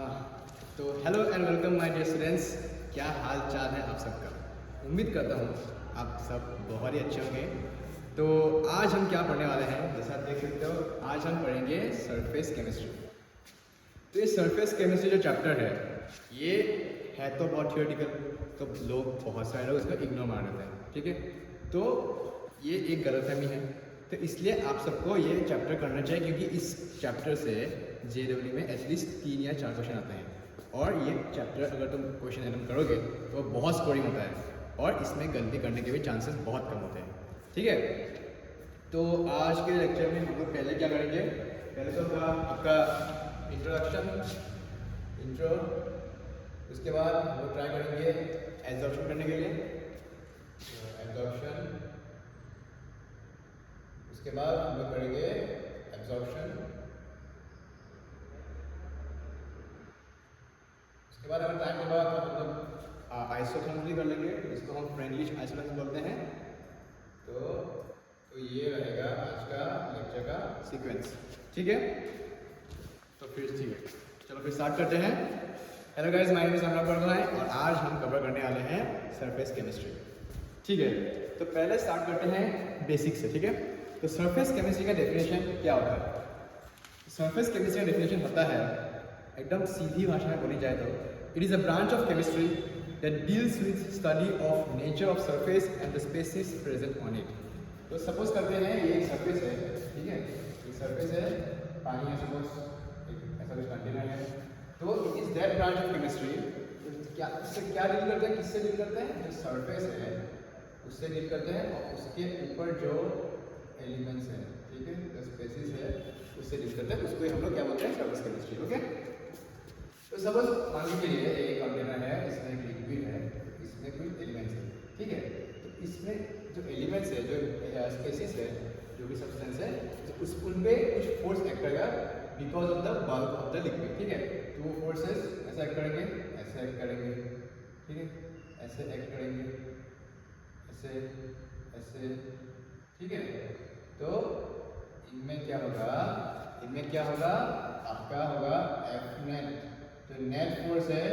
हाँ, तो hello and welcome my dear students. क्या हाल चाल है आप सबका। उम्मीद करता हूँ आप सब बहुत ही अच्छे होंगे। तो आज हम क्या पढ़ने वाले हैं, जैसा आप देख सकते हो, आज हम पढ़ेंगे सरफेस केमिस्ट्री। तो ये सरफेस केमिस्ट्री जो चैप्टर है, ये है तो बहुत थियोरेटिकल, तो लोग बहुत सारे लोग इसको इग्नोर मार देते हैं, ठीक है। तो ये एक गलतफहमी है, तो इसलिए आप सबको ये चैप्टर करना चाहिए, क्योंकि इस चैप्टर से JEE में एटलीस्ट 3 या 4 क्वेश्चन आते हैं। और ये चैप्टर अगर तुम क्वेश्चन अटेम्प्ट करोगे तो बहुत स्कोरिंग होता है, और इसमें गलती करने के भी चांसेस बहुत कम होते हैं, ठीक है। तो आज के लेक्चर में हम लोग पहले क्या करेंगे, पहले तो आपका इंट्रो, उसके बाद हम लोग ट्राई करेंगे एब्जॉर्प्शन करने के लिए, एब्जॉर्प्शन, उसके बाद हम लोग करेंगे एब्जॉर्प्शन, उसके बाद अगर टाइम होगा तो हम लोग आइसोथर्मल कर लेंगे, जिसको हम फ्रेंडली आइसोथर्मल बोलते हैं। तो ये रहेगा आज का लेक्चर का सीक्वेंस, ठीक है। तो फिर ठीक है, चलो फिर स्टार्ट करते हैं। Hello guys, my name is Anurag Verma और आज हम कवर करने वाले हैं सरफेस केमिस्ट्री, ठीक है। तो पहले स्टार्ट करते हैं बेसिक से, ठीक है। तो सरफेस केमिस्ट्री का डेफिनेशन क्या होता है। सरफेस केमिस्ट्री का डेफिनेशन होता है, एकदम सीधी भाषा में बोली जाए तो, it is a branch of chemistry that deals with study of nature of surface and the species present on it. तो सपोज करते हैं ये एक सरफेस है, ठीक है, ये सरफेस है, पानी है, सपोज ऐसा कुछ कंटेनर है। तो it is that branch of chemistry क्या इससे क्या डील करते हैं, किससे डील करते हैं, जो सरफेस है उससे डील करते हैं, और उसके ऊपर जो एलिमेंट्स हैं, ठीक है, जो स्पेसीज है उससे डील करते हैं, उसको हम लोग क्या बोलते हैं, सरफेस केमिस्ट्री, ओके। तो सपोज मान लीजिए एक कंटेनर है, इसमें एक लिक्विड है, इसमें कुछ एलिमेंट्स है, ठीक है। तो इसमें जो एलिमेंट्स है, जो स्पेसीज है, जो भी सब्सटेंस है, तो उस उन पे कुछ फोर्स एक्ट करेगा because of the bulk of the liquid, ठीक है। तो वो फोर्सेस ऐसा एक्ट करेंगे, ऐसे एक्ट करेंगे, ठीक है, ऐसे एक्ट करेंगे, ऐसे ऐसे, ठीक है। तो इनमें क्या होगा, आपका होगा F नेट। तो नेट फोर्स है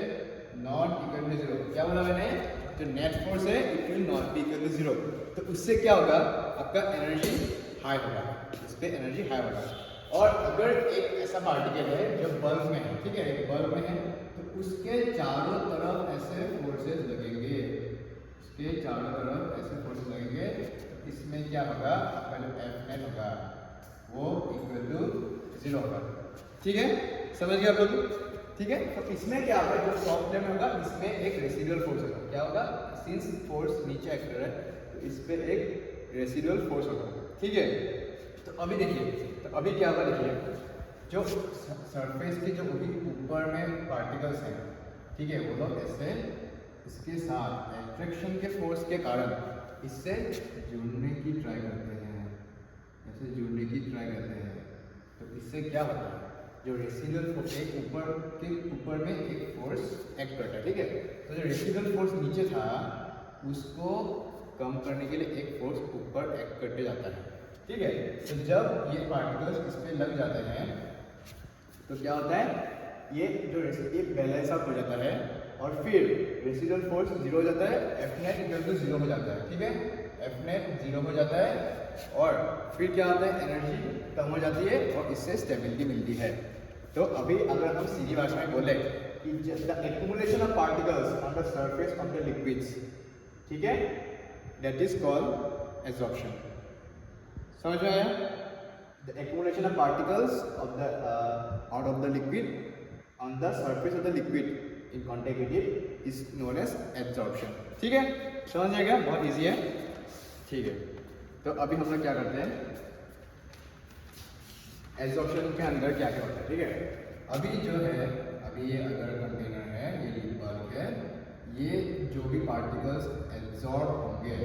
नॉट इक्वल टू 0। क्या बोला मैंने, जो नेट फोर्स है it will not be equal to 0। तो उससे क्या होगा, आपका एनर्जी हाई होगा, इस पे एनर्जी हाई होगा। और अगर एक ऐसा पार्टिकल है जो बल्क में है, ठीक है, एक बल्क में है, तो उसके चारों तरफ ऐसे फोर्सेस लगेंगे, उसके चारों तरफ ऐसे फोर्सेस लगेंगे। तो इसमें क्या होगा, आपका जो F नेट होगा वो इक्वल टू 0 होगा, ठीक है, समझ गए आप लोग, ठीक है। तो इसमें क्या होगा, जो टॉप प्लेन होगा इसमें एक रेसिडुअल फोर्स होगा, क्या होगा, सिंस फोर्स नीचे एक्ट कर रहा है तो इस पे एक रेसिडुअल फोर्स होगा, ठीक है। तो अभी देखिए, तो अभी क्या होगा, देखिए जो सरफेस के जो ऊपर में पार्टिकल्स हैं, ठीक है, वो लोग ऐसे इसके साथ एट्रैक्शन के फोर्स के कारण इससे जुड़ने की ट्राई करते हैं, ऐसे जुड़ने की ट्राई करते हैं। तो इससे क्या होता है, जो रेसिडुअल फोर्स एक ऊपर में एक फोर्स एक्ट करता है, ठीक है। तो जो रेसिडुअल फोर्स नीचे था उसको कम करने के लिए एक फोर्स ऊपर एक्ट करते जाता है, ठीक है। तो जब ये पार्टिकल्स इस पे लग जाते हैं तो क्या होता है, ये जो ये बैलेंस आउट हो जाता है, और फिर रेसिडुअल फोर्स 0 हो जाता है, F नेट इक्वल टू 0 हो जाता है, ठीक है, F नेट 0 हो जाता है। और फिर क्या होता है, एनर्जी कम हो जाती है और इससे स्टेबिलिटी मिलती है। तो अभी अगर हम सीधी भाषा में बोले कि the accumulation of particles on the surface of the liquids, ठीक है, दैट इज कॉल्ड एब्जॉर्प्शन। समझ में आया, the accumulation of particles of the out of the liquid on the surface of the liquid in contact with it is known as absorption, ठीक है, समझ जाएगा, बहुत इजी है, ठीक है। तो अभी हम लोग क्या करते हैं, एब्जॉर्प्शन के अंदर क्या क्या होता है, ठीक है। अभी जो है, अभी ये अगर कंटेनर है, ये बल्क है, ये जो भी पार्टिकल्स एब्जॉर्ब होंगे,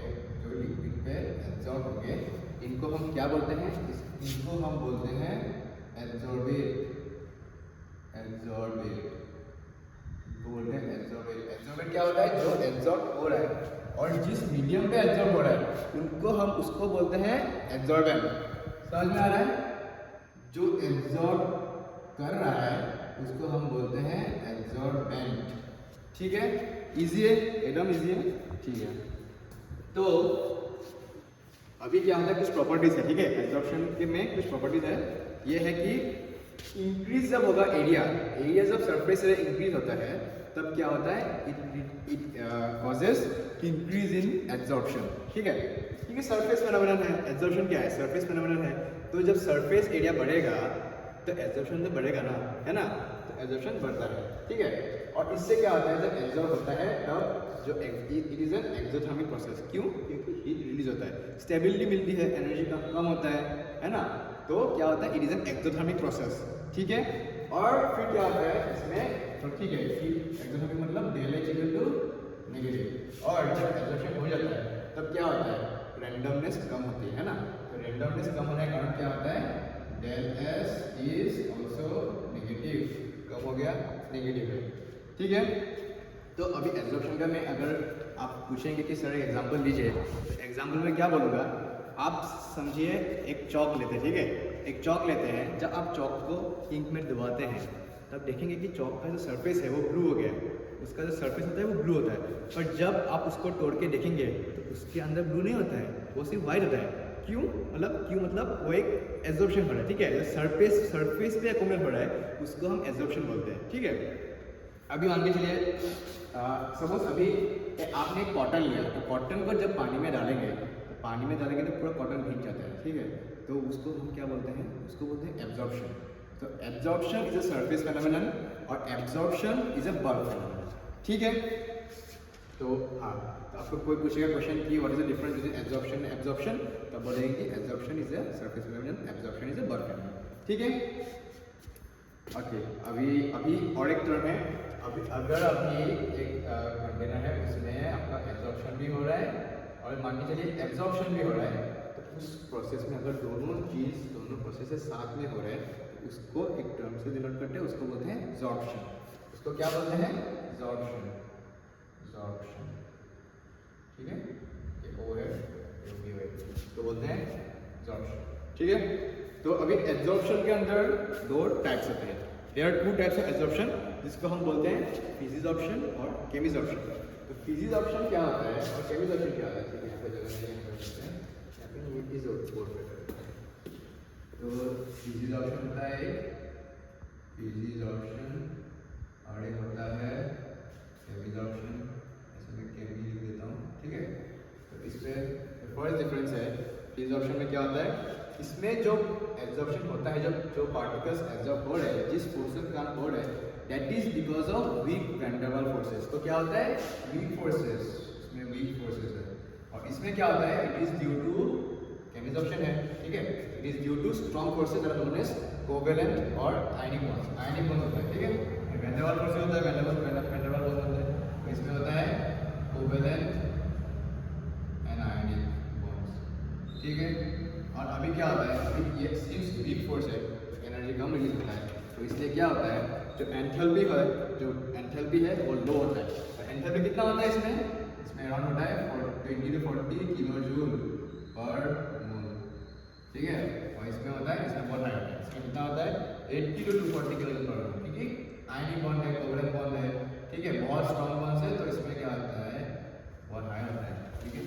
जो लिक्विड पे एब्जॉर्ब होंगे, इनको हम क्या बोलते हैं, इनको हम बोलते हैं एब्जॉर्बेट, बोलते हैं एब्जॉर्बेट। एब्जॉर्बेट क्या होता है, जो एब्जॉर्ब हो रहा है, और जिस मीडियम पे एब्जॉर्ब हो रहा है उनको हम उसको बोलते हैं एब्जॉर्बेंट। समझ में आ रहा है, जो एब्जॉर्ब कर रहा है उसको हम बोलते हैं वेंट। ठीक है, इजी है, एकदम इजी है। ठीक है, तो अभी क्या होता है, कुछ प्रॉपर्टीज है। ठीक है, एब्जॉर्प्शन के में कुछ प्रॉपर्टीज है। ये है कि इंक्रीज जब होगा एरिया जब सरफेस से इंक्रीज होता है तब क्या होता है, it causes increase in absorption. ठीक है, क्योंकि सरफेस फेनोमेनन है, एब्जॉर्प्शन क्या है, सरफेस फेनोमेनन है। तो जब सरफेस एरिया बढ़ेगा तो एब्जॉर्प्शन तो बढ़ेगा ना, है ना, तो एब्जॉर्प्शन बढ़ता है। ठीक है, और इससे क्या होता है, जब एब्जॉर्ब होता है तब जो it is an exothermic process. क्यों? क्योंकि हीट रिलीज होता है, स्टेबिलिटी मिलती है, एनर्जी कम होता है ना, तो क्या होता है, it is an exothermic process. ठीक है, और फिर क्या होता है इसमें, तो ठीक है, एक्सोथर्मिक मतलब del H equal to negative. और जब एब्जॉर्प्शन हो जाता है तब क्या होता है, रैंडमनेस कम होती है ना। तो रैंडमनेस कम होने के कारण क्या होता है, del S is also negative, कम हो गया, नेगेटिव है। ठीक है, तो अभी एब्जॉर्प्शन का मैं अगर आप पूछेंगे कि सर एग्जांपल दीजिए, तो एग्जांपल में क्या बोलूँगा, आप समझिए एक चौक लेते हैं। ठीक है, एक चौक लेते हैं, जब आप चौक को इंक में डुबाते हैं तब देखेंगे कि चौक का जो सरफेस है वो ब्लू हो गया, उसका जो सरफेस होता है वो ब्लू होता है। पर जब आप उसको तोड़ के देखेंगे तो उसके अंदर ब्लू नहीं होता है, वो सिर्फ वाइट होता है। क्यों मतलब वो एक एब्जॉर्प्शन हो रहा है। ठीक है, जो सरफेस पे अकोमोडेट हो रहा है उसको हम एब्जॉर्प्शन बोलते हैं। ठीक है, अभी मान के चलिए सपोज अभी आपने एक कॉटन लिया, तो कॉटन को जब पानी में डालेंगे तो पूरा कॉटन भीग जाता है। ठीक है, तो उसको हम क्या बोलते हैं, उसको बोलते हैं एब्जॉर्प्शन। तो absorption is a surface phenomenon और absorption is a bulk phenomenon. ठीक है, तो हाँ, तो आपको कोई पूछेगा क्वेश्चन कि what is the difference between absorption and absorption, तब बोलेंगे कि absorption is a surface phenomenon, absorption is a bulk phenomenon. ठीक है, ओके, अभी और एक टर्म है। अगर अभी एक कंटेनर है, उसमें आपका एब्जॉर्प्शन भी हो रहा है और मान के चलिए एब्जॉर्प्शन भी हो रहा है, तो उस प्रोसेस में अगर दोनों प्रोसेस साथ में हो रहे हैं तो उसको एक टर्म से डिनोट करते हैं, उसको बोलते हैं जॉर्प्शन। उसको क्या बोलते हैं, जॉर्प्शन। ठीक है, ये ओ है, ये भी है, तो बोलते हैं जॉर्प्शन। ठीक है, तो अभी एब्जॉर्प्शन के अंदर दो टाइप्स होते हैं। There are two types of absorption, जिसको हम बोलते हैं फिजिजॉर्प्शन और केमिजॉर्प्शन। तो फिजिजॉर्प्शन क्या होता है और केमिजॉर्प्शन क्या होता है, ठीक है, यहाँ पे जगह नहीं है, यहाँ पे नोटिस बोर्ड पे करते हैं। तो फिजिजॉर्प्शन होता है फिजिजॉर्प्शन और एक होता है केमिजॉर्प्शन। ऐसे मैं केमी लिख देता हूँ। ठीक है, तो इसमें फर्स्ट डिफरेंस है, फिजिजॉर्प्शन में क्या होता है, इसमें जो एब्जॉर्प्शन होता है, जब जो पार्टिकल्स एब्जॉर्ब हो रहे हैं, जिस फोर्स के कारण हो रहे हैं, that is because of weak van der Waals forces. तो क्या होता है, वीक फोर्सेस, इसमें वीक फोर्सेस है। और इसमें क्या होता है, it is due to chemisorption है। ठीक है, it is due to strong forces that are known as covalent और आयनिक बॉन्ड्स। आयनिक बॉन्ड होता है। ठीक है, वैन डेर वाल्स फोर्स होता है, वैन डेर वाल्स बॉन्ड होता है, तो इसमें होता है कोवेलेंट एंड आयनिक बॉन्ड्स। ठीक है, और अभी क्या होता है, अभी ये सिंस वीक फोर्स है, एनर्जी कम रिलीज होता है, तो इसलिए क्या होता है, जो एंथैल्पी है वो लो होता है। तो एंथैल्पी कितना होता है इसमें अराउंड होता है 20 to 40 किलो जूल पर मोल। ठीक है, और इसमें होता है, इसमें बहुत हाई होता है, इसमें कितना होता है 80 to 240 किलो जूल पर मोल। ठीक है, आयनिक बॉन्ड है, कोवेलेंट बॉन्ड है। ठीक है, बहुत स्ट्रॉन्ग बॉन्ड है, तो इसमें क्या होता है, बहुत हाई होता है। ठीक है,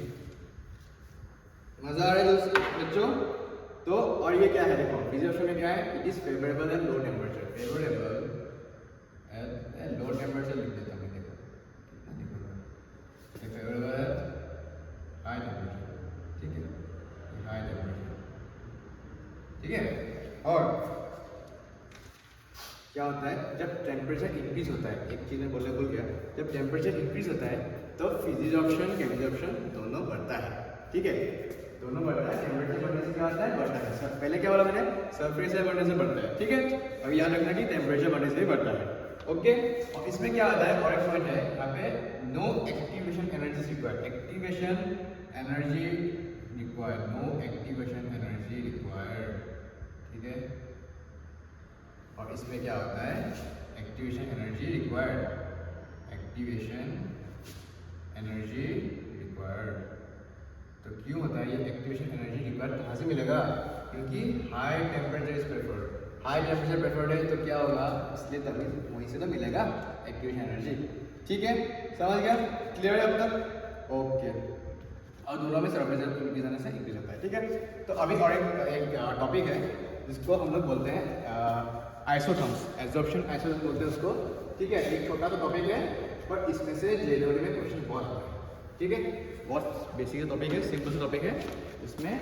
मजा आ रहा है बच्चों। तो और ये क्या है, देखो फिजिजॉर्प्शन में क्या है, it is favourable at low temperature. Favourable at low temperature लिख देता हूँ, देखो कितना लिखूंगा, फेवरेबल एट हाई टेम्परेचर। ठीक है, हाई टेम्परेचर। ठीक है, और क्या होता है, जब टेम्परेचर इंक्रीज होता है, एक चीज में बोलने भूल गया, जब टेम्परेचर इंक्रीज होता है तो फिजिजॉर्प्शन केमिजॉर्प्शन दोनों बढ़ता है। ठीक है, दोनों बढ़ता है, टेम्परेचर बढ़ने से क्या होता है, बढ़ता है। सर पहले क्या बोला मैंने, सरफेस एरिया बढ़ने से बढ़ता है। ठीक है, अब याद रखना कि टेम्परेचर बढ़ने से भी बढ़ता है। ओके, और इसमें क्या आता है, और एक पॉइंट है यहाँ पे, no activation energy required. Activation energy required, no activation energy required. ठीक है, और इसमें क्या होता है, activation energy required, activation energy required. तो क्यों होता है ये एक्टिवेशन एनर्जी रिक्वायर्ड, कहाँ से मिलेगा, क्योंकि high temperature is preferred. High temperature preferred है तो क्या होगा, इसलिए तभी वहीं से तो मिलेगा एक्टिवेशन एनर्जी। ठीक है, समझ गया, क्लियर है अब तक? ओके, और दोनों में टेम्परेचर इंक्रीज होने से इंक्रीज होता है। ठीक है, तो अभी और एक टॉपिक है जिसको हम लोग बोलते हैं आइसोथर्म्स, एब्जॉर्प्शन आइसोथर्म्स बोलते हैं उसको। ठीक है, एक छोटा सा टॉपिक है पर इसमें से जेईई में क्वेश्चन बहुत आता है। ठीक है, बहुत बेसिक टॉपिक है, सिंपल सा टॉपिक है, इसमें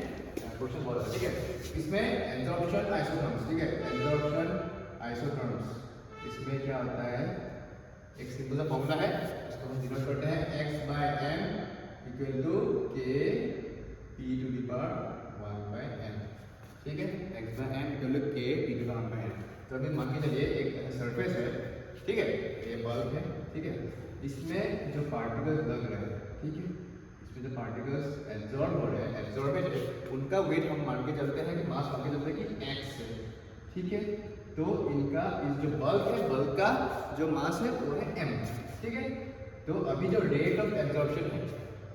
क्वेश्चन बहुत आता है। ठीक है, इसमें एब्जॉर्प्शन आइसोथर्म्स, ठीक है, एब्जॉर्प्शन आइसोथर्म्स, इसमें क्या होता है, एक सिंपल सा फॉर्मूला है, इसको हम डिनोट करते हैं x/m equal to k p⁻1/n। ठीक है, x/m equal to k p⁻1/n। तो अभी मान के चलिए एक सरफेस है, ठीक है, ये बल्ब है, ठीक है, इसमें जो पार्टिकल्स लग रहे हैं, ठीक है, इसमें जो पार्टिकल्स एब्जॉर्ब हो रहे हैं, एब्जॉर्बेड है, उनका वेट हम मान के चलते हैं कि मास मान के चलते हैं कि x है। ठीक है, तो इनका इस जो बल्ब है, बल्ब का जो मास है वो है m। ठीक है, तो अभी जो रेट ऑफ एब्जॉर्प्शन है,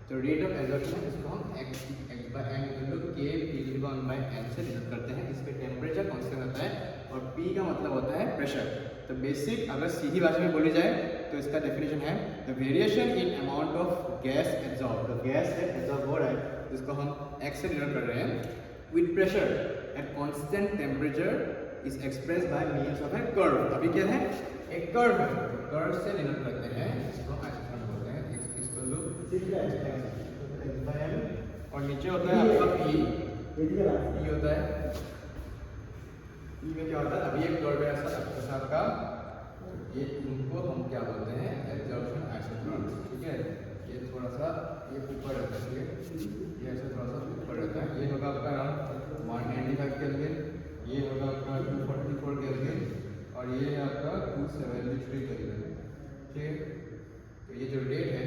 तो रेट ऑफ एब्जॉर्प्शन है इसको हम x/m equal to k p⁻1/n से डिनोट करते हैं। इस पे टेम्परेचर कांस्टेंट होता है और p का मतलब होता है प्रेशर। तो बेसिक अगर सीधी भाषा में बोली जाए तो इसका डेफिनेशन है the variation in amount of gas absorb. तो गैस है एब्जॉर्ब हो रहा है जिसको हम x से डिनोट कर रहे हैं with pressure at constant temperature is express by means of A curve. अभी क्या है, एक कर्व है, कर्व से डिनोट करते हैं, इसको आइसोथर्म बोलते हैं। और नीचे होता है आपका p होता है, p में क्या होता है, अभी एक कर्व है ऐसा आपका, ये इनको हम क्या बोलते हैं, एब्जॉर्प्शन आइसोथर्म्स। ठीक है, ये थोड़ा सा ये ऊपर रहता है, ठीक है, ये ऐसे थोड़ा सा ऊपर रहता है, ये होगा आपका अराउंड 195 केल्विन, ये होगा आपका 244 केल्विन और ये है आपका 273 केल्विन। ठीक है, तो ये जो रेट है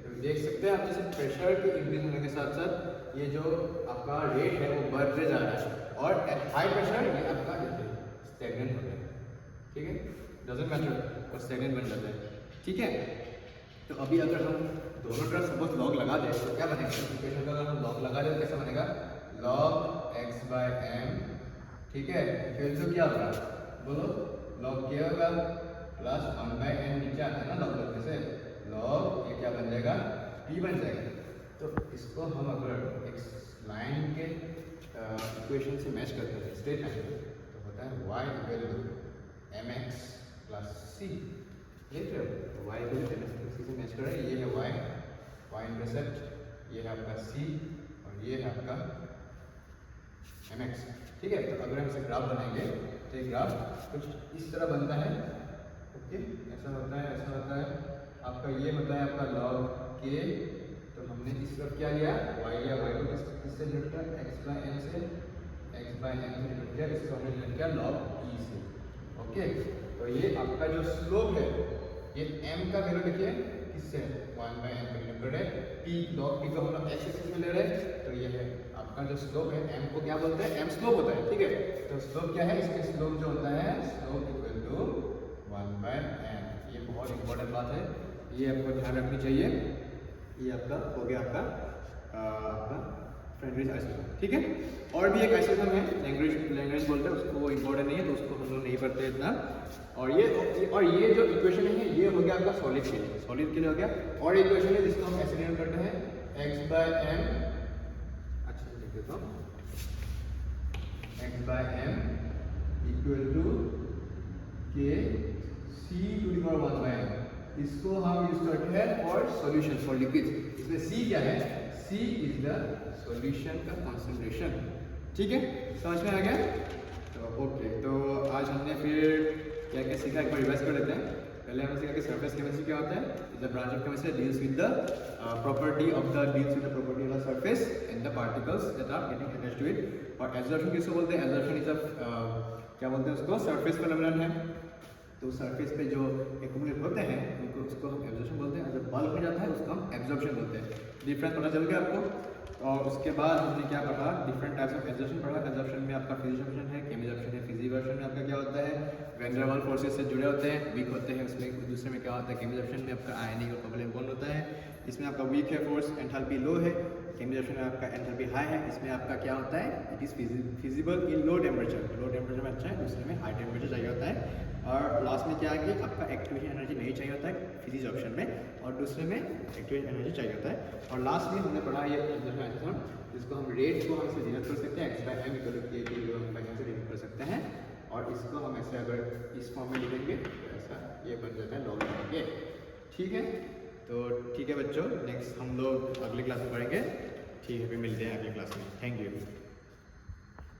तो देख सकते हैं आप, जैसे प्रेशर के इंक्रीज होने के साथ साथ ये जो आपका रेट है वो बढ़ते जा रहा है और एट हाई प्रेशर ये आपका स्टैग्नेंट हो रहा है। ठीक है, डजंट मैटर और स्टैग्नेंट बन जाता है। ठीक है, तो अभी अगर हम दोनों तरफ सपोज लॉग लगा दें तो क्या बनेगा, इक्वेशन का अगर हम लॉग लगा दें तो कैसा बनेगा, log x/m। ठीक है, फिर तो क्या होगा, बोलो, log क्या होगा, प्लस 1/n नीचे आता है ना लॉग लगने से, log ये क्या बन जाएगा, p बन जाएगा। तो इसको हम अगर एक लाइन के इक्वेशन से मैच करते हैं, स्ट्रेट लाइन, तो होता है y equal to mx plus c। देख रहे हो, y equal to mx plus c से मैच कर रहे हैं, ये है y इंटरसेप्ट, ये है आपका c और ये है आपका mx। ठीक है, तो अगर हम इसे ग्राफ बनाएंगे तो ये ग्राफ कुछ इस तरह बनता है। ओके, ऐसा होता है, ऐसा होता है आपका, ये होता है आपका log k। तो हमने इस तरफ क्या लिया, y लिया, y को किससे डिनोट किया, x/m से, x/m से डिनोट किया, इसको हमने डिनोट किया log e से। ओके, तो ये आपका जो स्लोप है, ये m का वैल्यू देखिए किससे, 1/n का डिनोट कर रहे हैं, p log p को हम लोग x एक्सिस में ले रहे हैं, तो ये है आपका जो स्लोप है, m को क्या बोलते हैं, m स्लोप होता है। ठीक है, तो स्लोप क्या है, इसके स्लोप जो होता है, स्लोप इक्वल टू 1/n। ये बहुत इंपॉर्टेंट बात है, ये आपको ध्यान रखनी चाहिए। ये आपका हो गया आपका फ्रेंडरिज आइसोथर्म। ठीक है, और भी एक आइसोथर्म है, लैग्रेंज बोलते हैं उसको, वो इंपॉर्टेंट नहीं है तो उसको हम लोग नहीं पढ़ते इतना। और ये जो इक्वेशन है ये हो गया आपका सॉलिड के लिए, सॉलिड के लिए हो गया। और इक्वेशन है जिसको हम ऐसे डिनोट करते हैं x/m, अच्छा लिख देता हूँ, x/m equal to k c⁻1/n। इसको हम यूज करते हैं फॉर सॉल्यूशन, फॉर लिक्विड। इसमें c क्या है, c इज द सॉल्यूशन का कॉन्सेंट्रेशन। ठीक है, समझ में आ गया? तो ओके, तो आज हमने फिर क्या क्या सीखा, एक बार रिवाइज कर लेते हैं। पहले हमने सीखा कि सरफेस केमिस्ट्री क्या होता है, is the branch of chemistry deals with the property of the surface and the particles that are getting attached to it. और एब्जॉर्प्शन किसको बोलते हैं, एब्जॉर्प्शन इज अ क्या बोलते हैं उसको, सरफेस फेनोमेनन है। तो सरफेस पे जो एक्यूमुलेट होते हैं उनको, उसको हम एब्जॉर्प्शन बोलते हैं, और जब बल्क हो जाता है उसको हम एब्जॉर्प्शन बोलते हैं। डिफरेंस पता चल गया आपको? और उसके बाद हमने क्या पढ़ा, डिफरेंट टाइप्स ऑफ एब्जॉर्प्शन पढ़ा। एब्जॉर्प्शन में आपका फिजिक्स ऑप्शन है, केमिकल ऑप्शन है, फिजिक्स वर्जन में आपका क्या होता है, वैन डेर वाल फोर्सेस से जुड़े होते हैं, वीक होते हैं। उसमें दूसरे में क्या होता है, केमिकल रिएक्शन में आपका आयनिक और कोवैलेंट बॉन्ड होता है। इसमें आपका वीक है फोर्स, एंथैल्पी लो है। केमिकल रिएक्शन में आपका एंथैल्पी हाई है। इसमें आपका क्या होता है, it is feasible in low temperature. Low temperature में अच्छा है, दूसरे में हाई टेम्परेचर चाहिए होता है। और लास्ट में क्या है कि आपका एक्टिवेशन एनर्जी नहीं चाहिए होता है फिजिक्स ऑप्शन में, और दूसरे में एक्टिवेशन एनर्जी चाहिए होता है। और लास्ट में हमने पढ़ा ये जिसको हम रेट को हम इसे डिनोट कर सकते हैं, X by M equal to K के हम से डिनोट कर सकते हैं। और इसको हम ऐसे अगर इस फॉर्म में लिखेंगे तो ऐसा ये बन जाता है लॉग के। ठीक है, तो ठीक है बच्चों, नेक्स्ट हम लोग अगली क्लास में पढ़ेंगे। ठीक है, फिर मिलते हैं अगली क्लास में। Thank you.